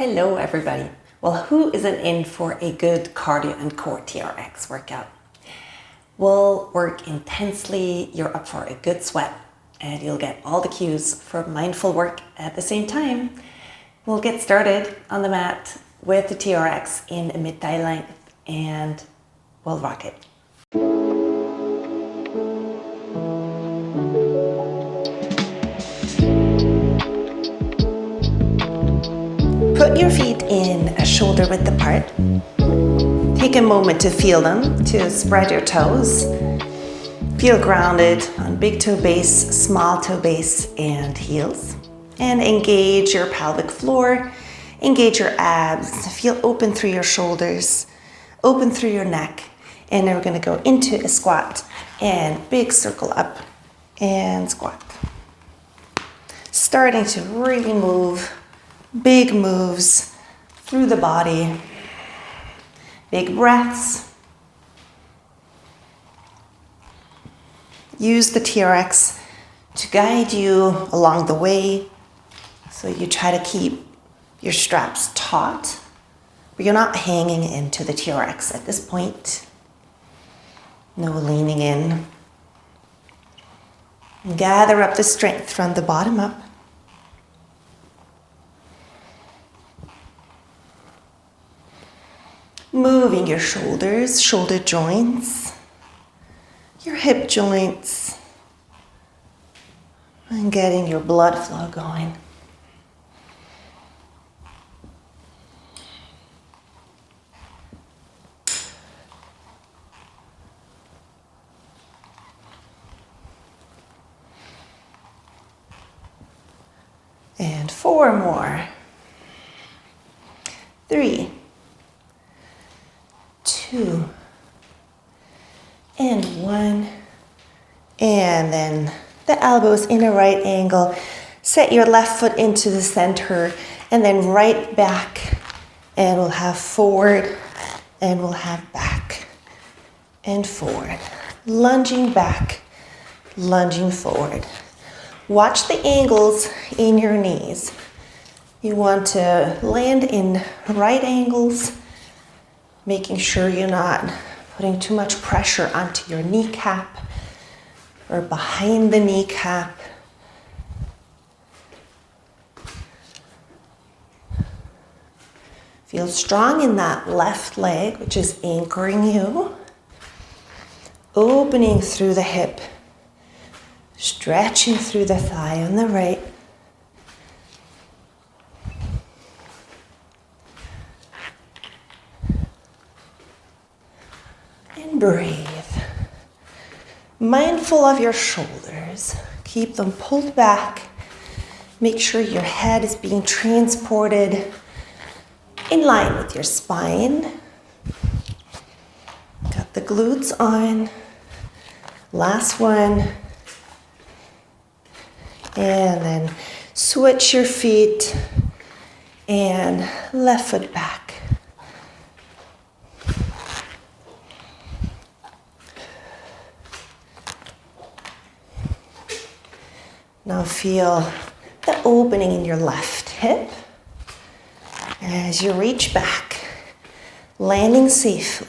Hello everybody. Well, who isn't in for a good cardio and core TRX workout? We'll work intensely, you're up for a good sweat, and you'll get all the cues for mindful work at the same time. We'll get started on the mat with the TRX in a mid-thigh length and we'll rock it. Put your feet in a shoulder width apart. Take a moment to feel them, to spread your toes. Feel grounded on big toe base, small toe base, and heels. And engage your pelvic floor, engage your abs. Feel open through your shoulders, open through your neck. And then we're gonna go into a squat and big circle up and squat. Starting to really move. Big moves through the body, big breaths. Use the TRX to guide you along the way. So you try to keep your straps taut, but you're not hanging into the TRX at this point. No leaning in. Gather up the strength from the bottom up. Moving your shoulders, shoulder joints, your hip joints, and getting your blood flow going. And 4 more. 3, 2, and 1, and then the elbows in a right angle. Set your left foot into the center and then right back, and we'll have forward and we'll have back and forward. Lunging back, lunging forward. Watch the angles in your knees. You want to land in right angles, making sure you're not putting too much pressure onto your kneecap or behind the kneecap. Feel strong in that left leg, which is anchoring you. Opening through the hip, stretching through the thigh on the right. And breathe. Mindful of your shoulders. Keep them pulled back. Make sure your head is being transported in line with your spine. Got the glutes on. Last one. And then switch your feet and left foot back. Now feel the opening in your left hip as you reach back, landing safely.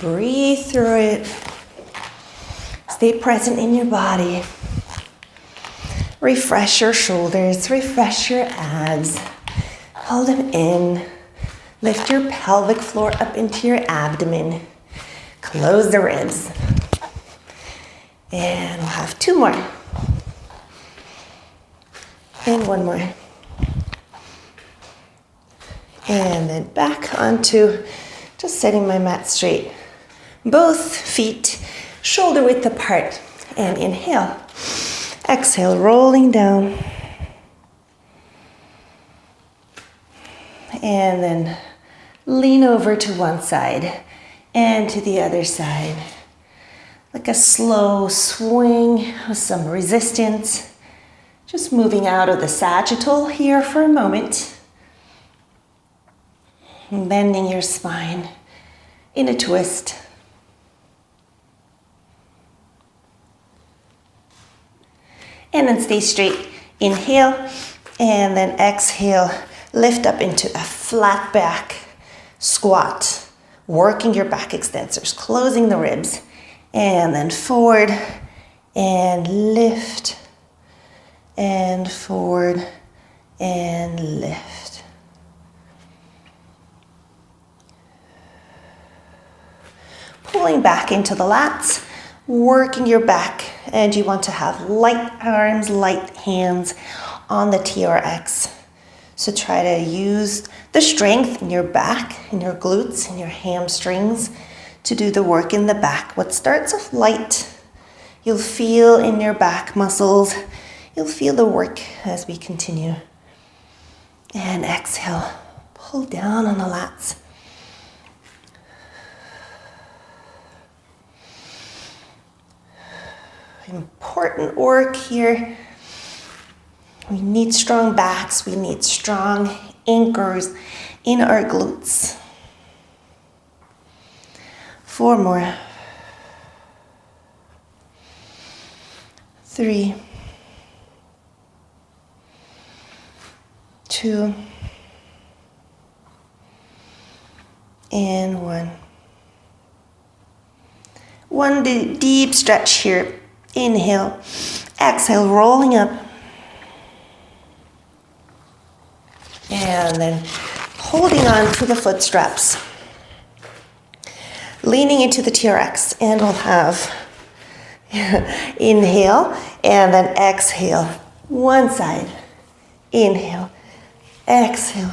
Breathe through it. Stay present in your body. Refresh your shoulders, refresh your abs. Hold them in. Lift your pelvic floor up into your abdomen. Close the ribs. And we'll have 2 more. And 1 more. And then back onto just setting my mat straight. Both feet shoulder width apart, and inhale. Exhale, rolling down. And then Lean over to one side and to the other side. Like a slow swing with some resistance. Just moving out of the sagittal here for a moment. And bending your spine in a twist. And then stay straight. Inhale and then exhale. Lift up into a flat back squat. Working your back extensors, closing the ribs. And then forward and lift. And forward and lift. Pulling back into the lats, working your back, and you want to have light arms, light hands on the TRX. So try to use the strength in your back, in your glutes, in your hamstrings to do the work in the back. What starts off light, you'll feel in your back muscles. You'll feel the work as we continue. And exhale, pull down on the lats. Important work here. We need strong backs. We need strong anchors in our glutes. 4 more. 3, 2, and 1. One deep stretch here. Inhale, exhale, rolling up. And then holding on to the foot straps. Leaning into the TRX, and we'll have inhale and then exhale. One side. Inhale, exhale.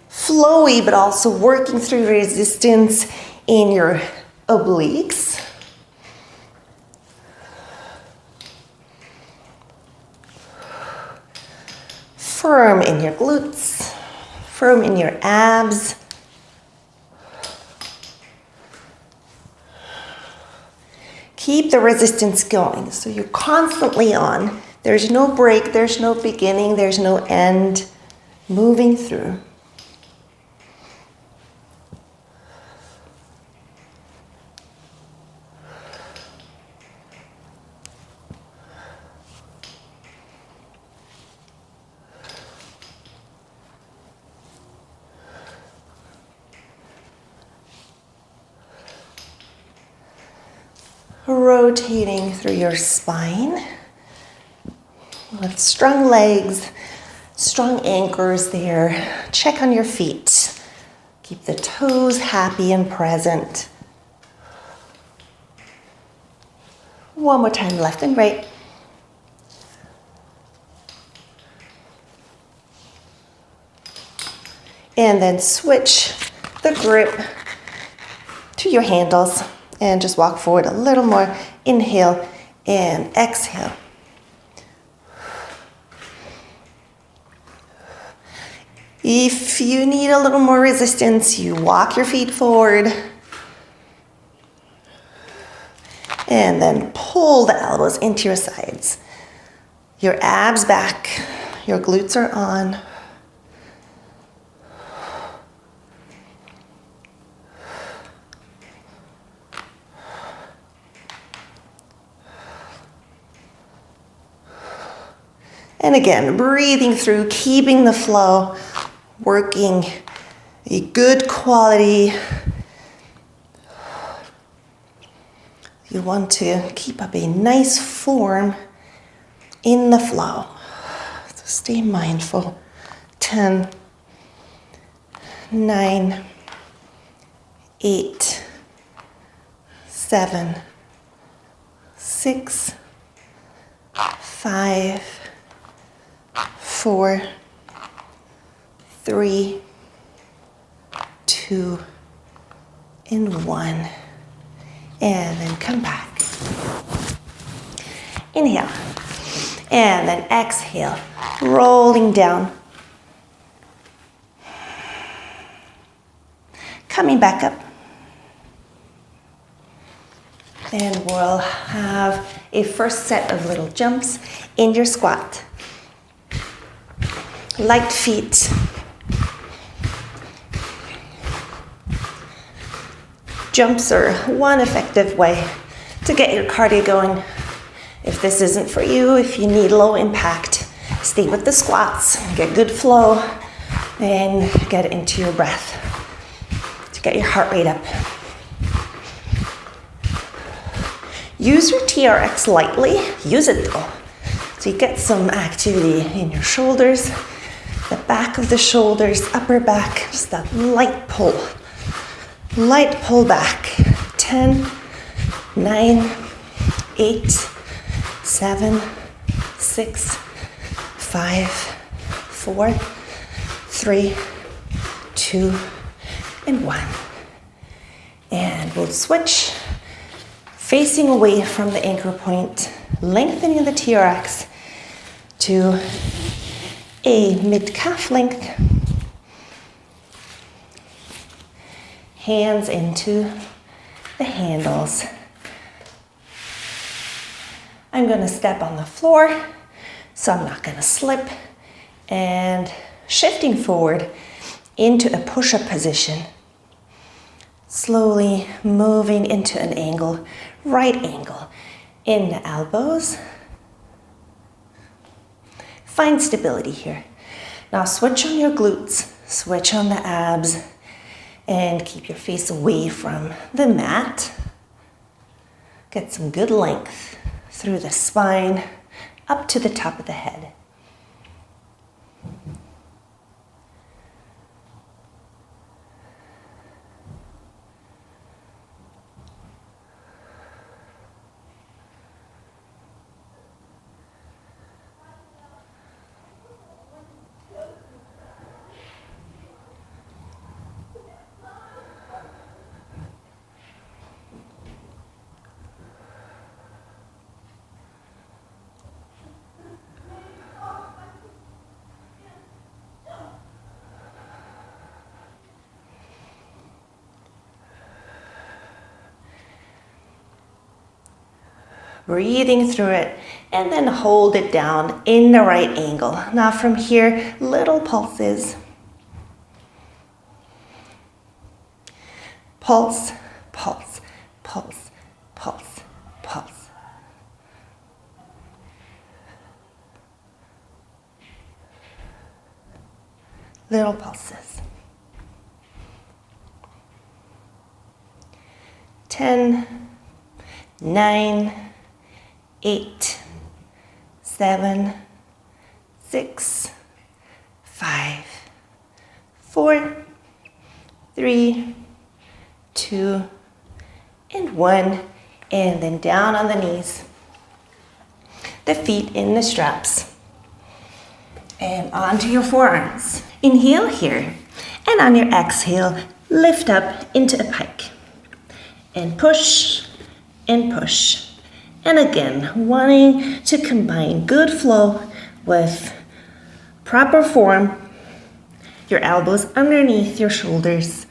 Flowy, but also working through resistance in your obliques. Firm in your glutes, firm in your abs. Keep the resistance going, so you're constantly on. There's no break, there's no beginning, there's no end. Moving through. Rotating through your spine with strong legs, strong anchors there. Check on your feet. Keep the toes happy and present. One more time, left and right. And then switch the grip to your handles. And just walk forward a little more. Inhale and exhale. If you need a little more resistance, you walk your feet forward. And then pull the elbows into your sides. Your abs back, your glutes are on. And again, breathing through, keeping the flow, working a good quality. You want to keep up a nice form in the flow. So stay mindful. 10, 9, 8, 7, 6, 5, 4, 3, 2, and 1. And then come back. Inhale. And then exhale, rolling down. Coming back up. And we'll have a first set of little jumps in your squat. Light feet. Jumps are one effective way to get your cardio going. If this isn't for you, if you need low impact, stay with the squats, get good flow, and get into your breath to get your heart rate up. Use your TRX lightly, use it though. So you get some activity in your shoulders, the back of the shoulders, upper back, just that light pull. Light pull back. 10, 9, 8, 7, 6, 5, 4, 3, 2, and 1. And we'll switch, facing away from the anchor point, lengthening the TRX to a mid-calf length. Hands into the handles. I'm going to step on the floor, so I'm not going to slip. And shifting forward into a push-up position. Slowly moving into an angle, right angle. In the elbows. Find stability here. Now switch on your glutes, switch on the abs, and keep your face away from the mat. Get some good length through the spine, up to the top of the head. Breathing through it, and then hold it down in the right angle. Now from here, little pulses. Pulse, pulse, pulse, pulse, pulse. Little pulses. 10, 9, 8, 7, 6, 5, 4, 3, 2, and 1. And then down on the knees. The feet in the straps. And onto your forearms. Inhale here. And on your exhale, lift up into a pike. And push, and push. And again, wanting to combine good flow with proper form. Your elbows underneath your shoulders.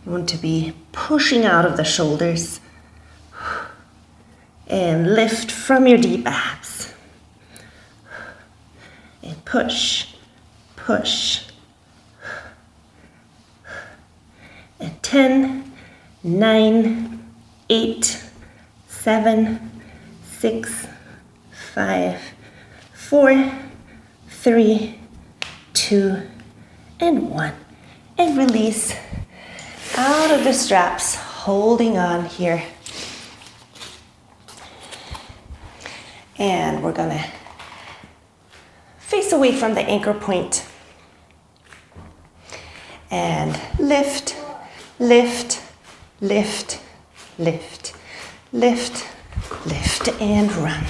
You want to be pushing out of the shoulders. And lift from your deep abs. And push, push. And 10, 9, 8, 7, 6, 5, 4, 3, 2, and 1. And release out of the straps, holding on here. And we're gonna face away from the anchor point. And lift, lift, lift, lift, lift, lift, and run.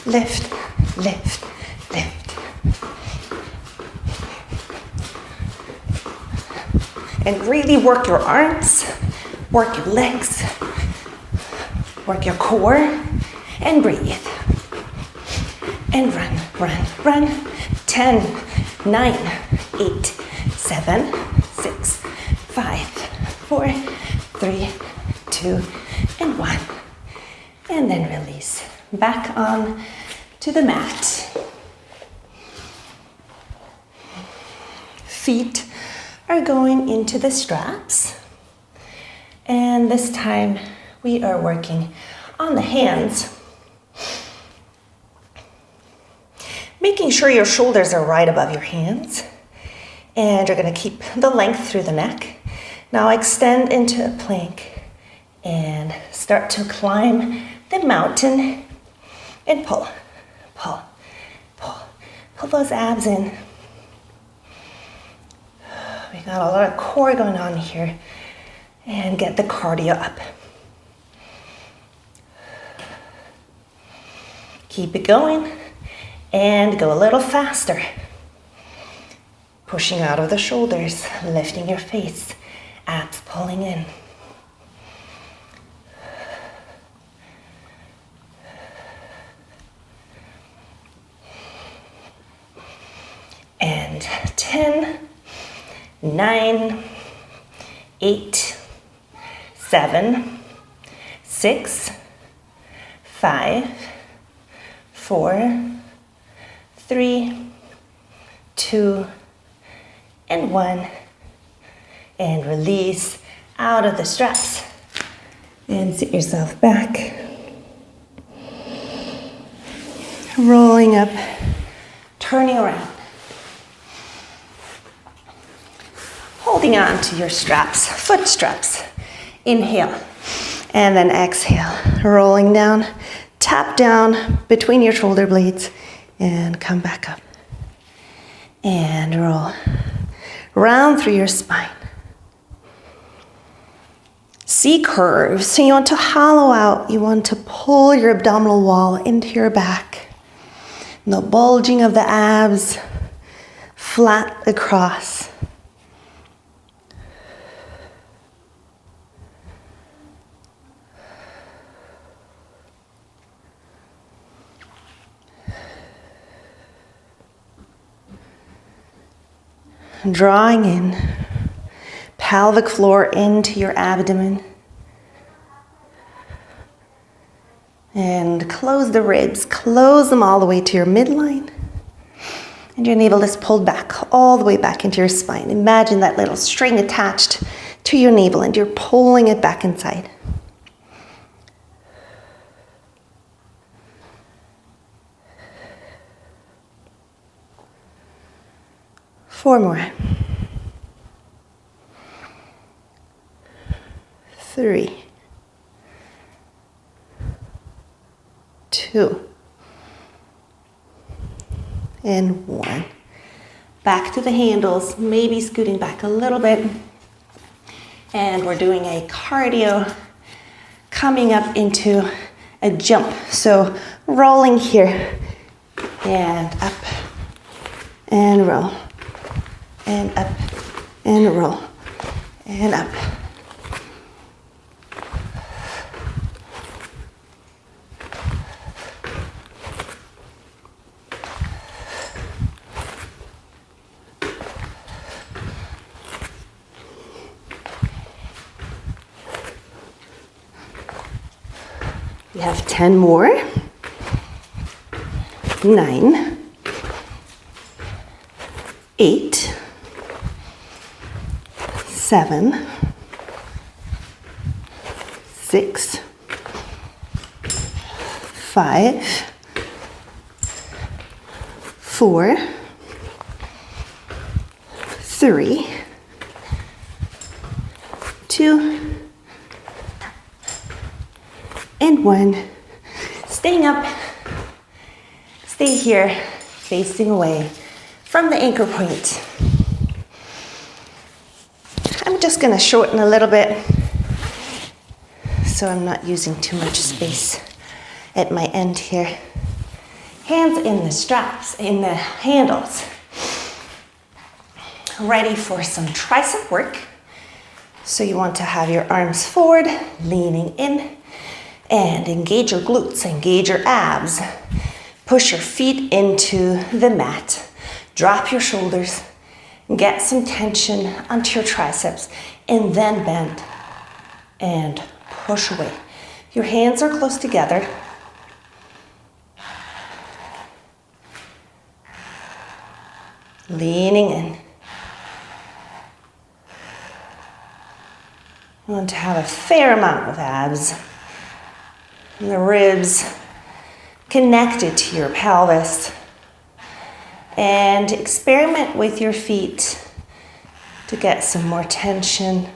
Lift, lift, lift. And really work your arms, Work your legs, work your core, and breathe. And run, run, run. 10, 9, 8, 7, 6, 5, 4, 3, 2, and 1. And then release. Back on to the mat. Feet are going into the straps. And this time we are working on the hands. Making sure your shoulders are right above your hands. And you're going to keep the length through the neck. Now extend into a plank and start to climb the mountain and pull, pull, pull. Pull those abs in. We got a lot of core going on here. And get the cardio up. Keep it going. And go a little faster. Pushing out of the shoulders, lifting your face, abs pulling in. And 10, 9, 8, 7, 6, 5, 4, 3, 2, and 1. And release out of the straps. And sit yourself back. Rolling up, turning around. Holding on to your straps, foot straps. Inhale, and then exhale. Rolling down, tap down between your shoulder blades, and come back up. And roll. Round through your spine. C curve. So you want to hollow out. You want to pull your abdominal wall into your back. No bulging of the abs. Flat across. Drawing in, pelvic floor into your abdomen. And close the ribs, close them all the way to your midline. And your navel is pulled back, all the way back into your spine. Imagine that little string attached to your navel and you're pulling it back inside. Four more. 3, 2, and 1. Back to the handles, maybe scooting back a little bit. And we're doing a cardio coming up into a jump. So rolling here and up and roll. And up, and roll, and up. We have 10 more. 9, 8, 7, 6, 5, 4, 3, 2, and 1. Staying up. Stay here, facing away from the anchor point. I'm just going to shorten a little bit so I'm not using too much space at my end here. Hands in the straps, in the handles. Ready for some tricep work. So you want to have your arms forward, leaning in, and engage your glutes, engage your abs. Push your feet into the mat. Drop your shoulders. Get some tension onto your triceps, and then bend and push away. Your hands are close together. Leaning in. You want to have a fair amount of abs. And the ribs connected to your pelvis. And experiment with your feet to get some more tension.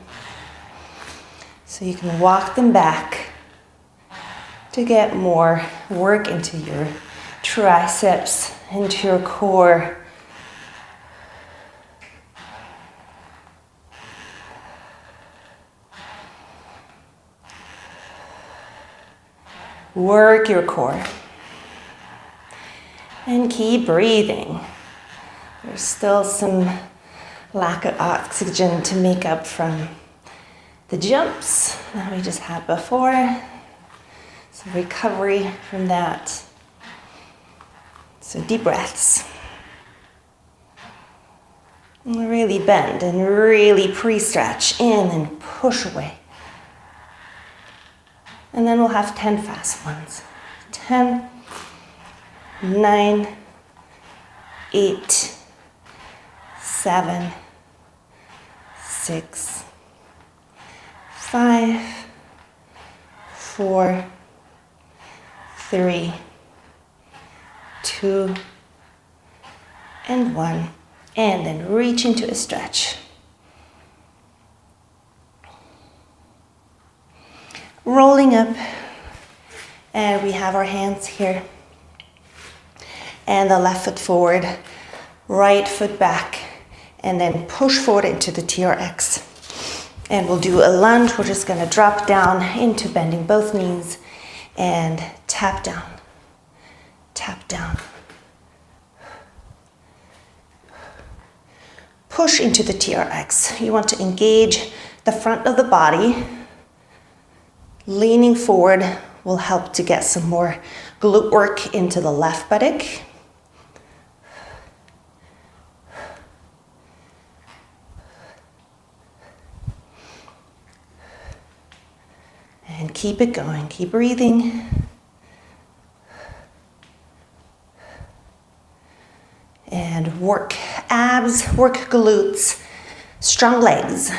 So you can walk them back to get more work into your triceps, into your core. Work your core. And keep breathing. There's still some lack of oxygen to make up from the jumps that we just had before. Some recovery from that. So deep breaths. And really bend and really pre-stretch in and push away. And then we'll have 10 fast ones. 10, 9, 8, 7, 6, 5, 4, 3, 2, and 1. And then reach into a stretch. Rolling up, and we have our hands here. And the left foot forward, right foot back, and then push forward into the TRX. And we'll do a lunge. We're just gonna drop down into bending both knees and tap down, tap down. Push into the TRX. You want to engage the front of the body. Leaning forward will help to get some more glute work into the left buttock. And keep it going, keep breathing. And work abs, work glutes, strong legs,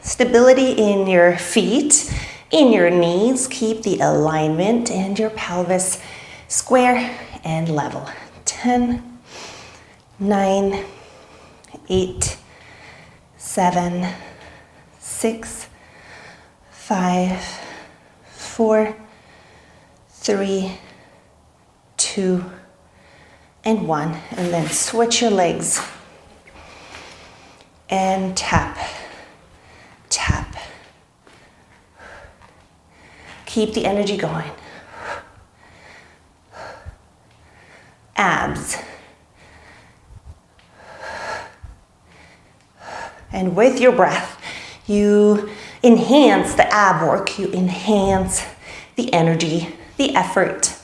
stability in your feet. In your knees, keep the alignment and your pelvis square and level. 10, 9, 8, 7, 6, 5, 4, 3, 2, and 1. And then switch your legs and tap, tap. Keep the energy going. Abs. And with your breath, you enhance the ab work, you enhance the energy, the effort.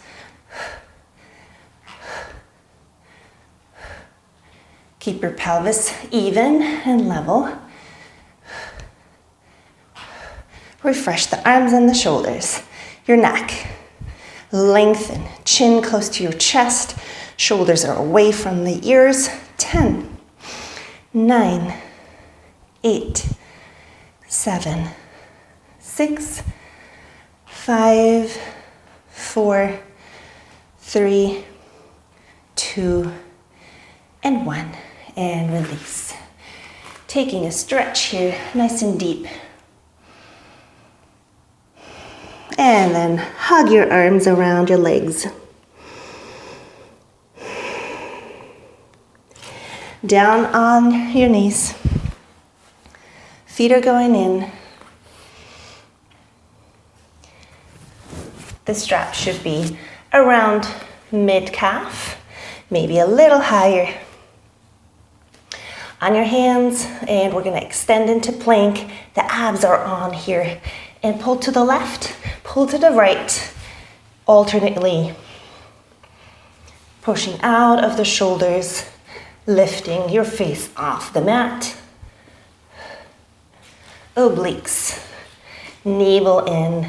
Keep your pelvis even and level. Refresh the arms and the shoulders, your neck. Lengthen, chin close to your chest, shoulders are away from the ears. 10, 9, 8, 7, 6, 5, 4, 3, 2, and 1. And release. Taking a stretch here, nice and deep. And then hug your arms around your legs. Down on your knees. Feet are going in. The strap should be around mid-calf, maybe a little higher. On your hands, and we're gonna extend into plank. The abs are on here. And pull to the left, pull to the right, alternately. Pushing out of the shoulders, lifting your face off the mat. Obliques, navel in.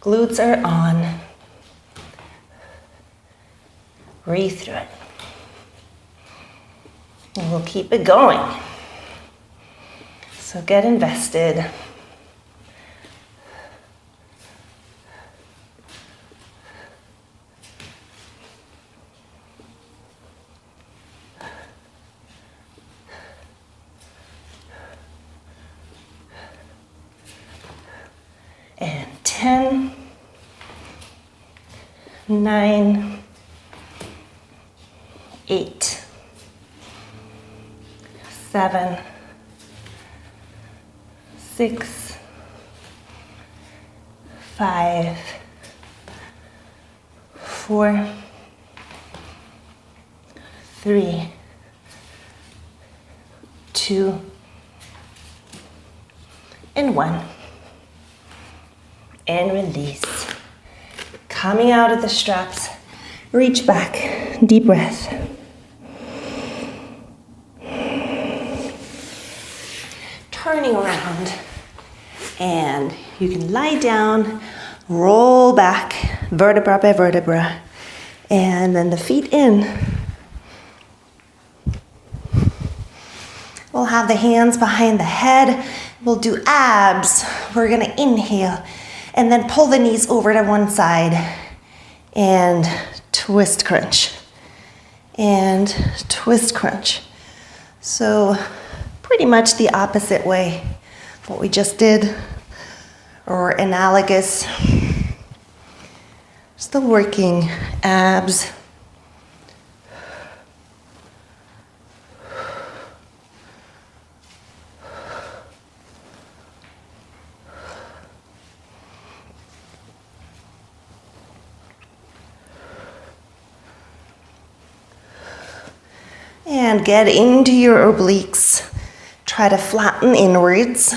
Glutes are on. Breathe through it. And we'll keep it going. So get invested. And 10, 9, 8, 7, 6, 5, 4, 3, 2, and 1. And release. Coming out of the straps, reach back, deep breath. Turning around, and you can lie down, roll back, vertebra by vertebra, and then the feet in. We'll have the hands behind the head. We'll do abs. We're gonna inhale, and then pull the knees over to one side, and twist crunch, and twist crunch. So pretty much the opposite way, what we just did, or analogous. Still working abs. And get into your obliques. Try to flatten inwards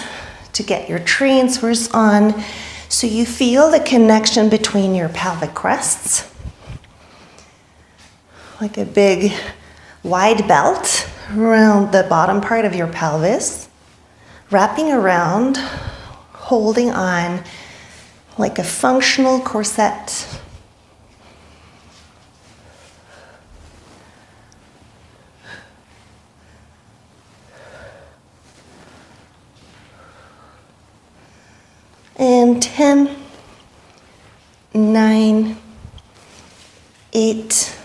to get your transfers on so you feel the connection between your pelvic crests. Like a big wide belt around the bottom part of your pelvis. Wrapping around, holding on like a functional corset. And 10, 9, 8,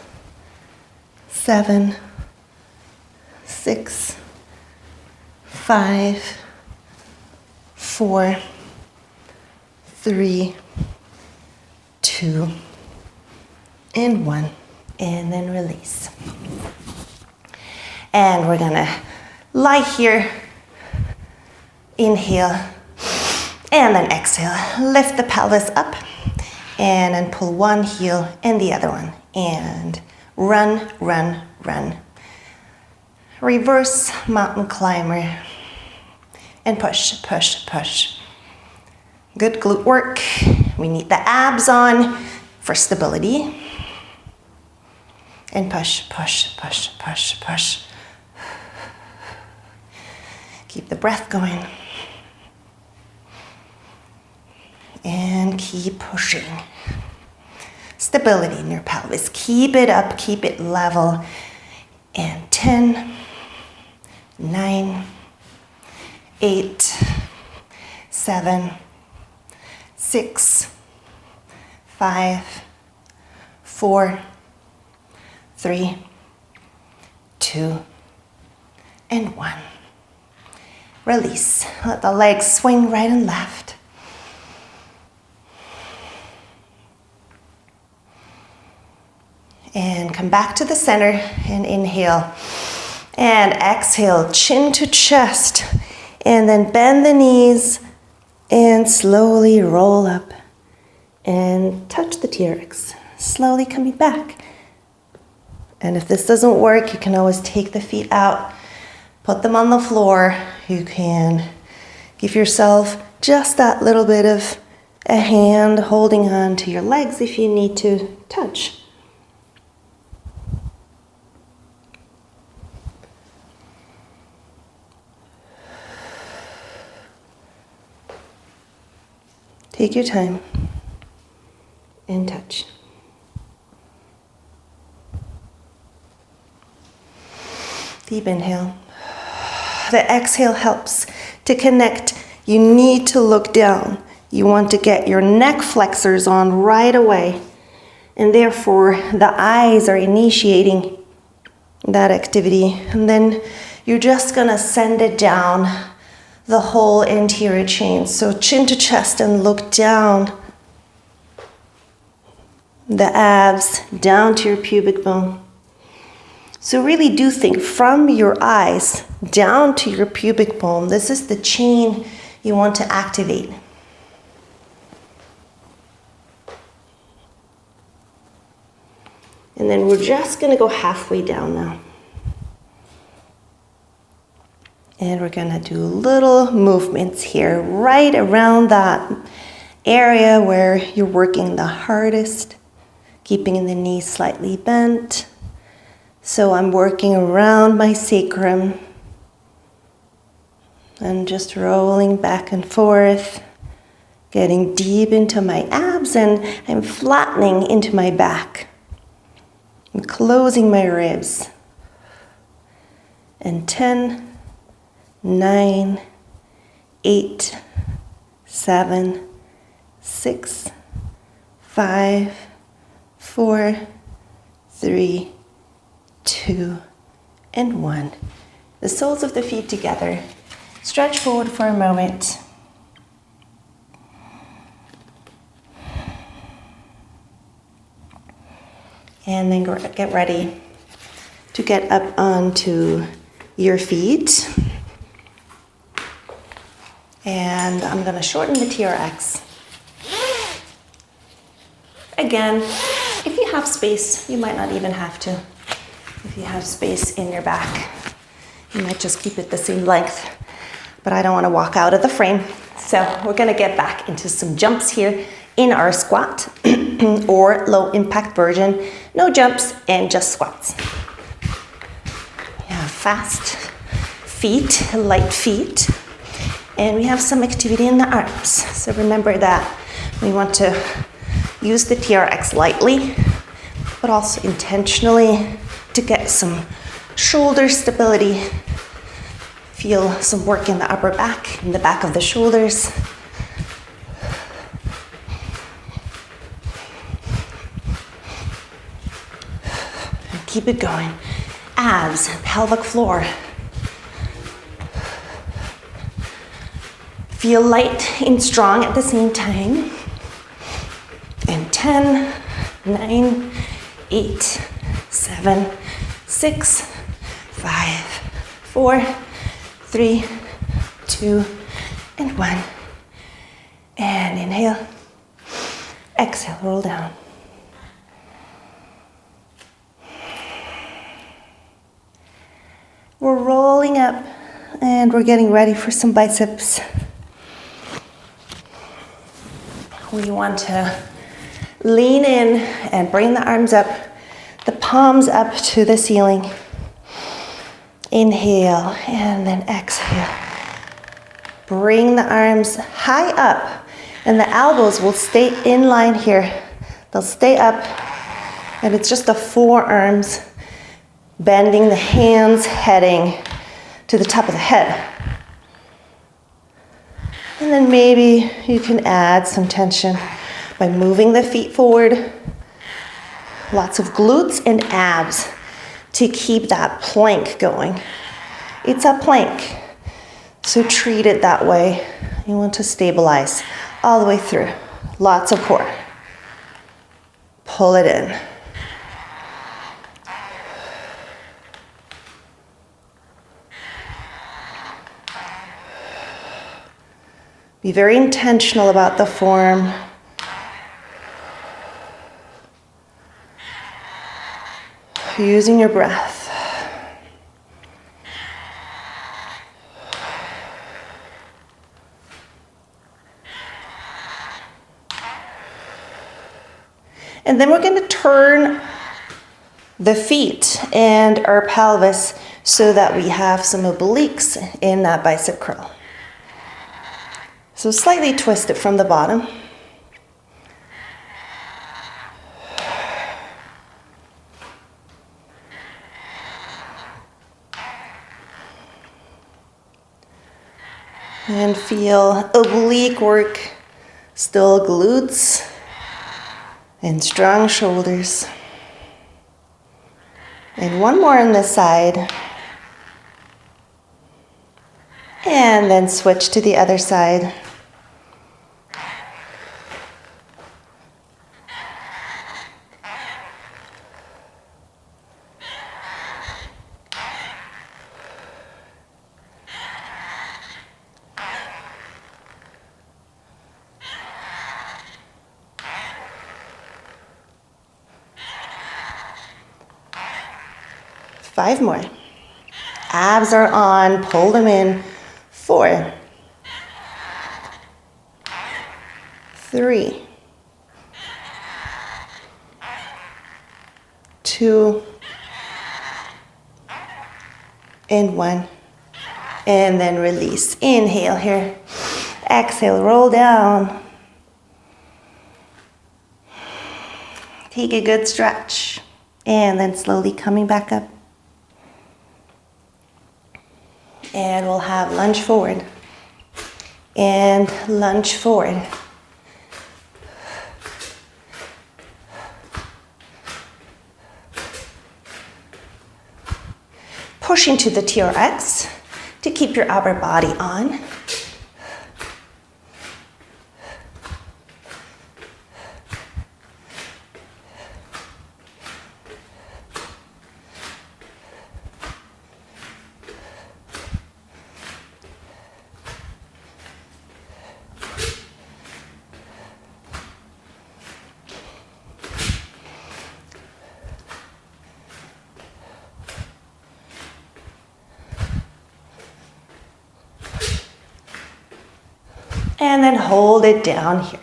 7, 6, 5, 4, 3, 2, and 1. And then release. And we're gonna lie here, inhale, and then exhale. Lift the pelvis up, and then pull one heel and the other one. And run, run, run. Reverse mountain climber. And push, push, push. Good glute work. We need the abs on for stability. And push, push, push, push, push. Keep the breath going. And keep pushing. Stability in your pelvis. Keep it up, keep it level. And 10, 9, 8, 7, 6, 5, 4, 3, 2, and 1. Release. Let the legs swing right and left. And come back to the center and inhale. And exhale, chin to chest. And then bend the knees and slowly roll up and touch the TRX. Slowly coming back. And if this doesn't work, you can always take the feet out, put them on the floor. You can give yourself just that little bit of a hand holding on to your legs if you need to touch. Take your time and touch. Deep inhale. The exhale helps to connect. You need to look down. You want to get your neck flexors on right away. And therefore, the eyes are initiating that activity. And then you're just going to send it down the whole anterior chain. So chin to chest and look down the abs, down to your pubic bone. So really do think from your eyes down to your pubic bone. This is the chain you want to activate. And then we're just going to go halfway down now. And we're going to do little movements here, right around that area where you're working the hardest, keeping the knees slightly bent. So I'm working around my sacrum and just rolling back and forth, getting deep into my abs, and I'm flattening into my back. I'm closing my ribs. And 10, 9, 8, 7, 6, 5, 4, 3, 2, and 1. The soles of the feet together. Stretch forward for a moment. And then get ready to get up onto your feet. And I'm going to shorten the TRX. Again, if you have space, you might not even have to. If you have space in your back, you might just keep it the same length. But I don't want to walk out of the frame. So we're going to get back into some jumps here in our squat or low impact version. No jumps and just squats. We have fast feet, light feet. And we have some activity in the arms. So remember that we want to use the TRX lightly, but also intentionally to get some shoulder stability. Feel some work in the upper back, in the back of the shoulders. And keep it going. Abs, pelvic floor. Feel light and strong at the same time. And 10, 9, 8, 7, 6, 5, 4, 3, 2, and 1. And inhale. Exhale, roll down. We're rolling up and we're getting ready for some biceps. We want to lean in and bring the arms up, the palms up to the ceiling. Inhale and then exhale. Bring the arms high up and the elbows will stay in line here. They'll stay up and it's just the forearms bending, the hands heading to the top of the head. And then maybe you can add some tension by moving the feet forward. Lots of glutes and abs to keep that plank going. It's a plank, so treat it that way. You want to stabilize all the way through. Lots of core. Pull it in. Be very intentional about the form. using your breath. And then we're going to turn the feet and our pelvis so that we have some obliques in that bicep curl. So slightly twist it from the bottom. And feel oblique work, still glutes and strong shoulders. And one more on this side. And then switch to the other side. Five more. Abs are on, pull them in. 4, 3, 2, and 1. And then release. Inhale here. Exhale, roll down. Take a good stretch. And then slowly coming back up. And we'll have lunge forward. And lunge forward. Push into the TRX to keep your upper body on. And then hold it down here.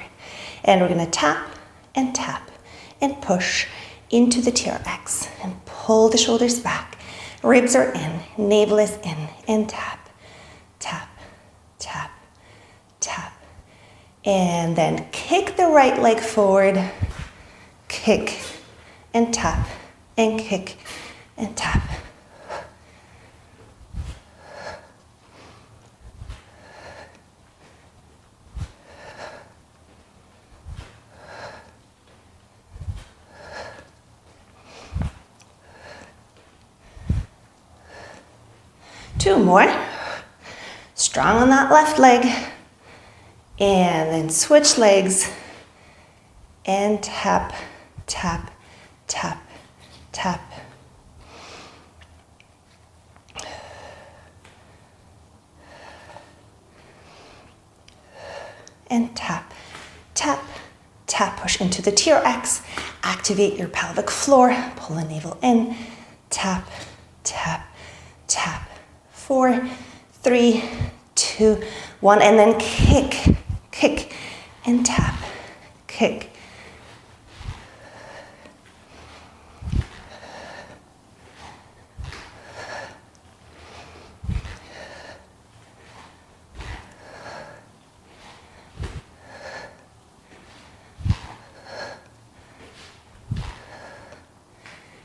And we're gonna tap and push into the TRX and pull the shoulders back. Ribs are in, navel is in, and tap, tap, tap, tap. And then kick the right leg forward, kick and tap, and kick and tap. Two more. Strong on that left leg. And then switch legs. And tap, tap, tap, tap. And tap, tap, tap. Push into the TRX. Activate your pelvic floor. Pull the navel in. Tap, tap, tap. 4, 3, 2, 1, and then kick, kick, and tap, kick.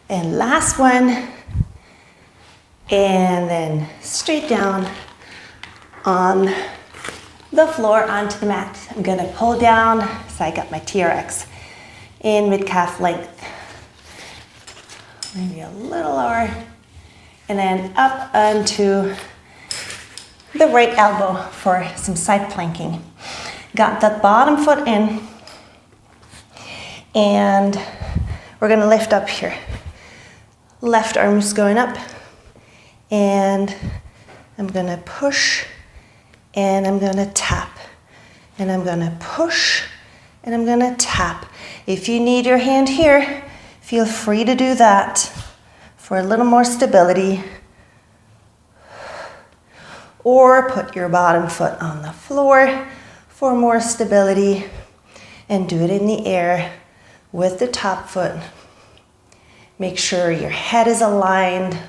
And last one. And then straight down on the floor onto the mat. I'm gonna pull down so I got my TRX in mid-calf length. Maybe a little lower. And then up onto the right elbow for some side planking. Got that bottom foot in. And we're gonna lift up here. Left arm's going up. And I'm gonna push, and I'm gonna tap, and I'm gonna push, and I'm gonna tap. If you need your hand here, feel free to do that. for a little more stability. Or put your bottom foot on the floor for more stability and do it in the air with the top foot. Make sure your head is aligned.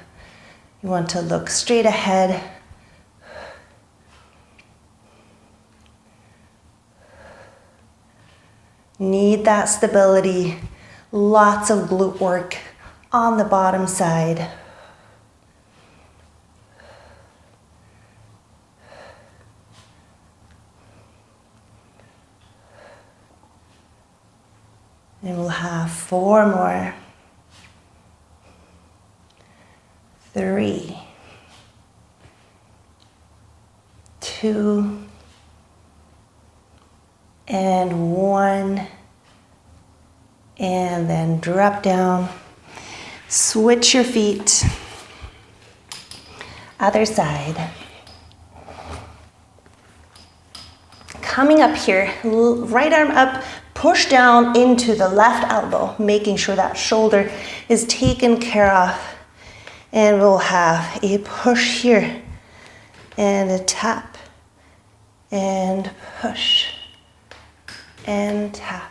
You want to look straight ahead. Need that stability. Lots of glute work on the bottom side. And we'll have 4 more. 3, 2, and 1. And then drop down. Switch your feet. Other side. Coming up here, right arm up, push down into the left elbow, making sure that shoulder is taken care of. And we'll have a push here and a tap and push and tap.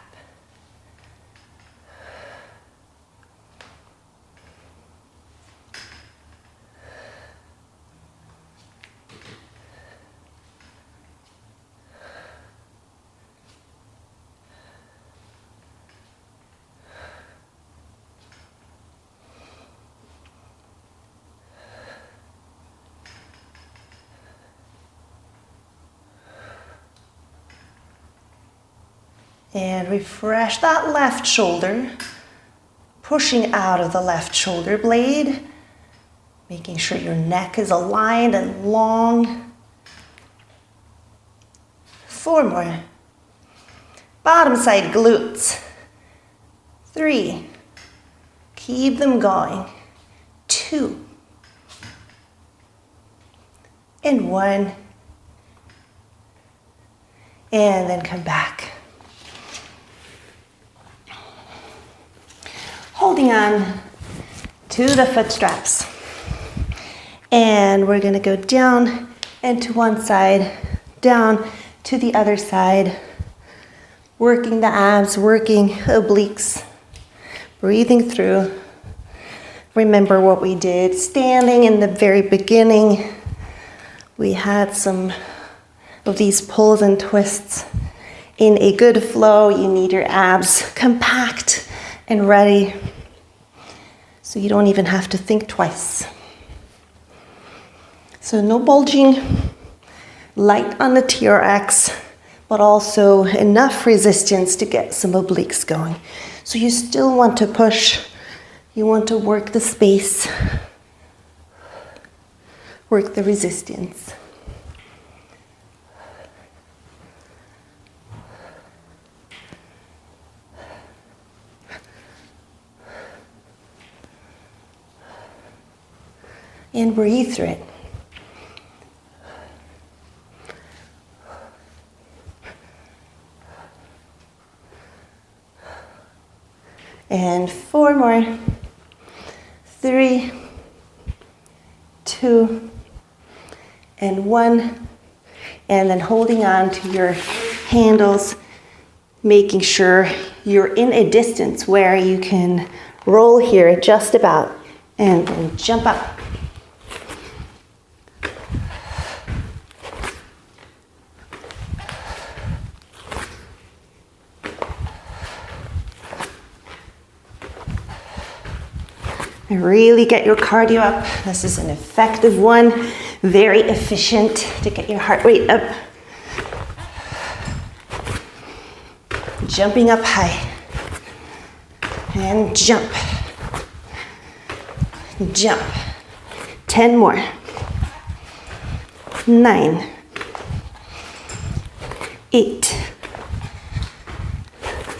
And refresh that left shoulder, pushing out of the left shoulder blade, making sure your neck is aligned and long. 4 more. Bottom side glutes. 3. Keep them going. 2. And 1. And then come back. Holding on to the foot straps. And we're going to go down and to one side, down to the other side. Working the abs, working obliques. Breathing through. Remember what we did standing in the very beginning. We had some of these pulls and twists. In a good flow, you need your abs compact and ready, so you don't even have to think twice. So no bulging, light on the TRX, but also enough resistance to get some obliques going. So you still want to push, you want to work the space, work the resistance. And breathe through it. And 4 more. 3, 2, and 1. And then holding on to your handles, making sure you're in a distance where you can roll here just about and then jump up. And really get your cardio up. This is an effective one, very efficient to get your heart rate up. Jumping up high. And jump. Jump. 10 more. 9. 8.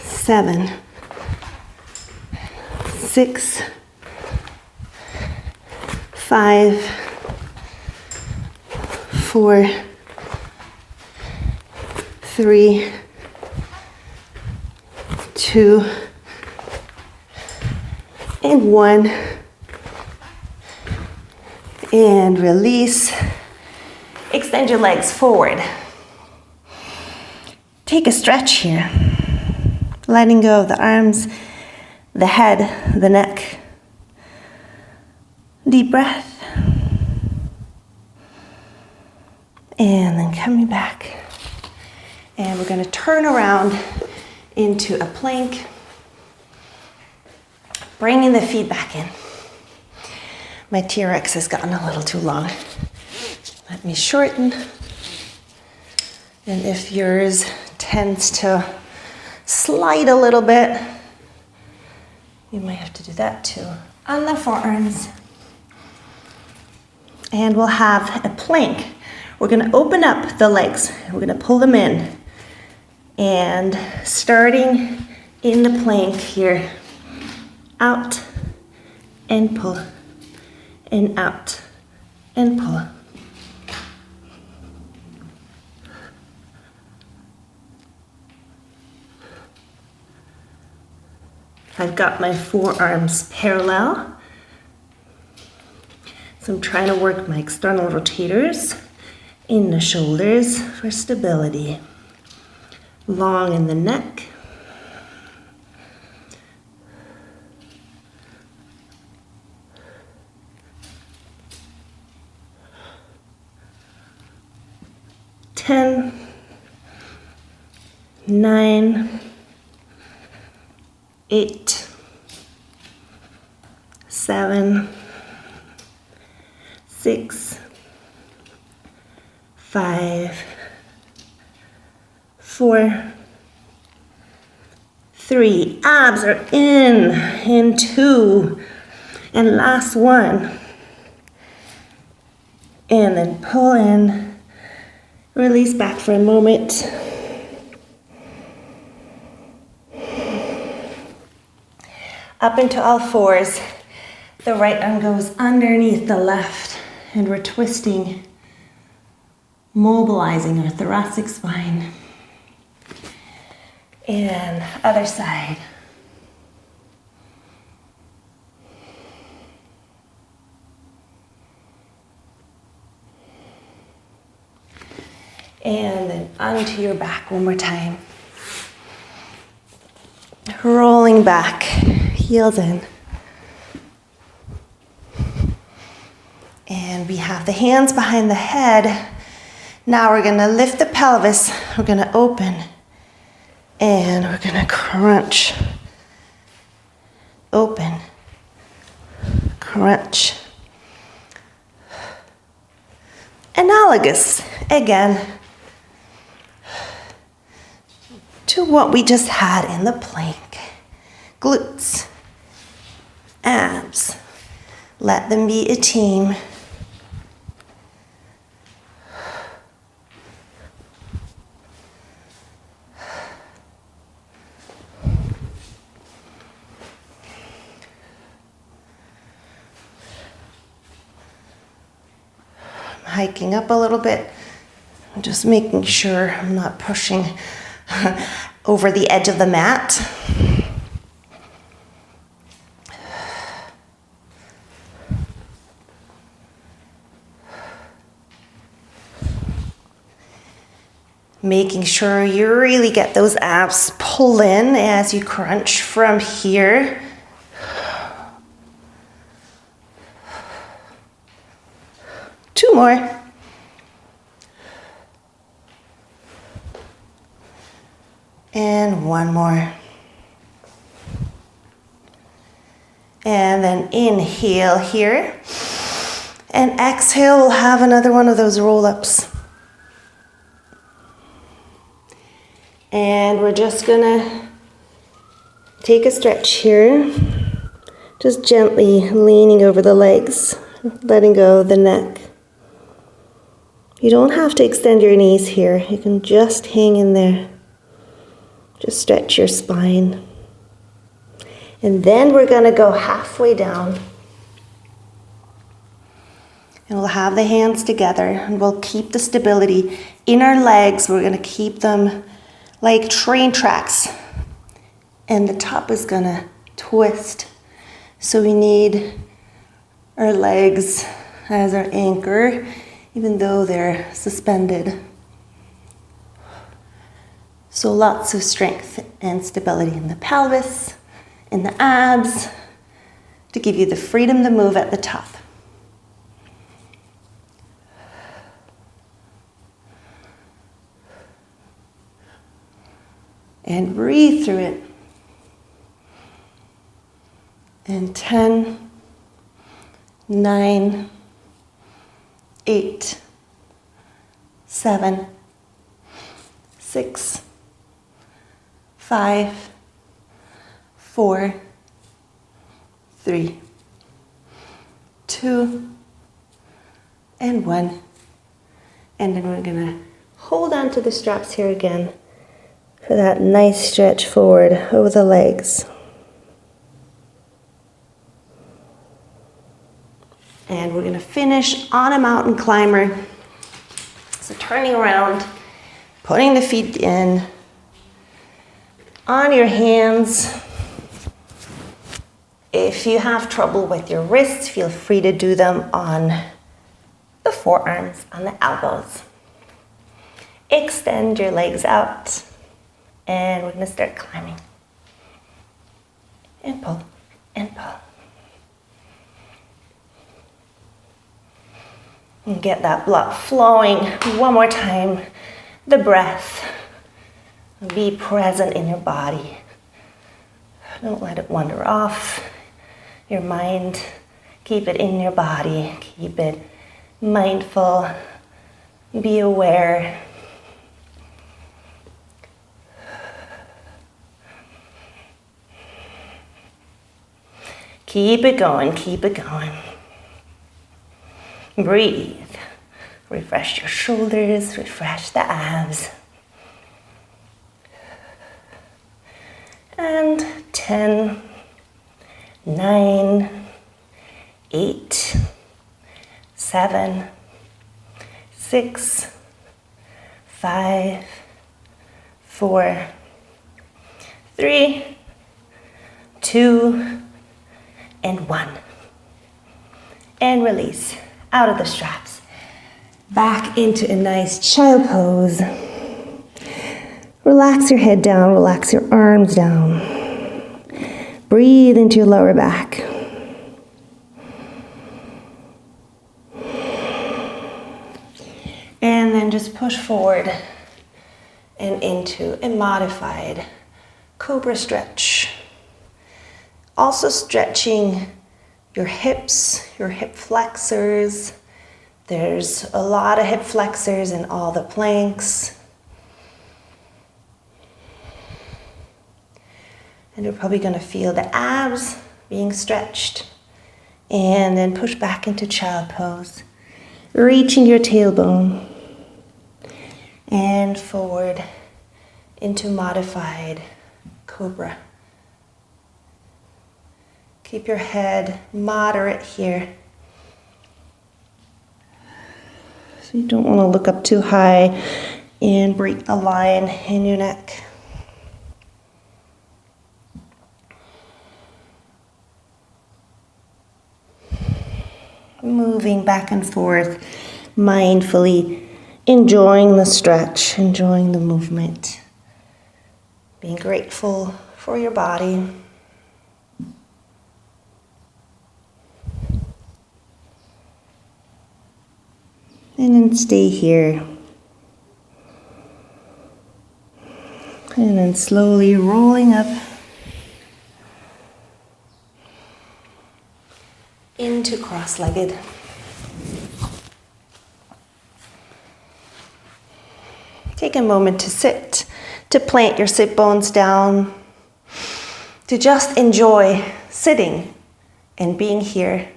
7. 6. 5, 4, 3, 2, and 1. And release. Extend your legs forward. Take a stretch here. Letting go of the arms, the head, the neck. Deep breath. And then coming back. And we're going to turn around into a plank. Bringing the feet back in. My TRX has gotten a little too long. Let me shorten. And if yours tends to slide a little bit, you might have to do that too. On the forearms. And we'll have a plank. We're going to open up the legs. We're going to pull them in. And starting in the plank here, out and pull, and out and pull. I've got my forearms parallel. So I'm trying to work my external rotators in the shoulders for stability. Long in the neck. Ten, 9, 8, 7, 6, 5, 4, 3. Abs are in 2, and last one. And then pull in, release back for a moment. Up into all fours. The right arm goes underneath the left, and we're twisting, mobilizing our thoracic spine. And other side. And then onto your back one more time. Rolling back, heels in. And we have the hands behind the head. Now we're going to lift the pelvis. We're going to open. And we're going to crunch. Open. Crunch. Analogous, again, to what we just had in the plank. Glutes. Abs. Let them be a team. Hiking up a little bit. I'm just making sure I'm not pushing over the edge of the mat. Making sure you really get those abs pull in as you crunch from here. Two more. And one more. And then inhale here. And exhale, we'll have another one of those roll-ups. And we're just gonna take a stretch here. Just gently leaning over the legs, letting go of the neck. You don't have to extend your knees here. You can just hang in there. Just stretch your spine. And then we're going to go halfway down. And we'll have the hands together and we'll keep the stability in our legs. We're going to keep them like train tracks. And the top is going to twist. So we need our legs as our anchor, even though they're suspended. So lots of strength and stability in the pelvis, in the abs, to give you the freedom to move at the top. And breathe through it. And 10, 9, 8, 7, 6, 5, 4, 3, 2, and 1. And then we're going to hold on to the straps here again for that nice stretch forward over the legs. And we're going to finish on a mountain climber. So turning around, putting the feet in, on your hands. If you have trouble with your wrists, feel free to do them on the forearms, on the elbows. Extend your legs out, and we're going to start climbing. And pull, and pull. And get that blood flowing one more time. The breath. Be present in your body. Don't let it wander off your mind. Keep it in your body. Keep it mindful. Be aware. Keep it going, keep it going. Breathe. Refresh your shoulders, refresh the abs. And 10, 9, 8, 7, 6, 5, 4, 3, 2, and 1. And release out of the straps. Back into a nice child pose. Relax your head down, relax your arms down. Breathe into your lower back. And then just push forward and into a modified cobra stretch. Also stretching your hips, your hip flexors. There's a lot of hip flexors in all the planks. And you're probably going to feel the abs being stretched. And then push back into child pose. Reaching your tailbone. And forward into modified cobra. Keep your head moderate here. So you don't want to look up too high and break the line in your neck. Moving back and forth, mindfully enjoying the stretch, enjoying the movement. Being grateful for your body. And then stay here. And then slowly rolling up into cross-legged. Take a moment to sit, to plant your sit bones down, to just enjoy sitting and being here.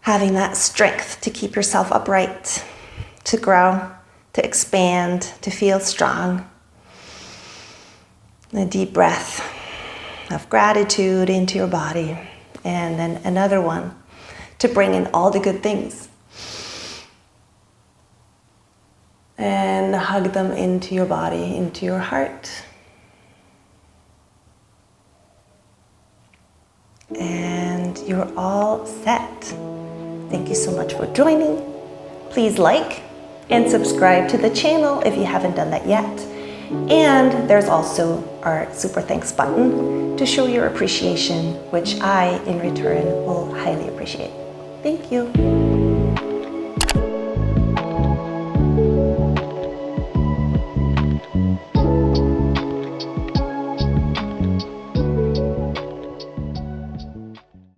Having that strength to keep yourself upright, to grow, to expand, to feel strong. A deep breath of gratitude into your body. And then another one to bring in all the good things. And hug them into your body, into your heart. And you're all set. Thank you so much for joining. Please like and subscribe to the channel if you haven't done that yet. And there's also our super thanks button to show your appreciation, which I, in return, will highly appreciate. Thank you.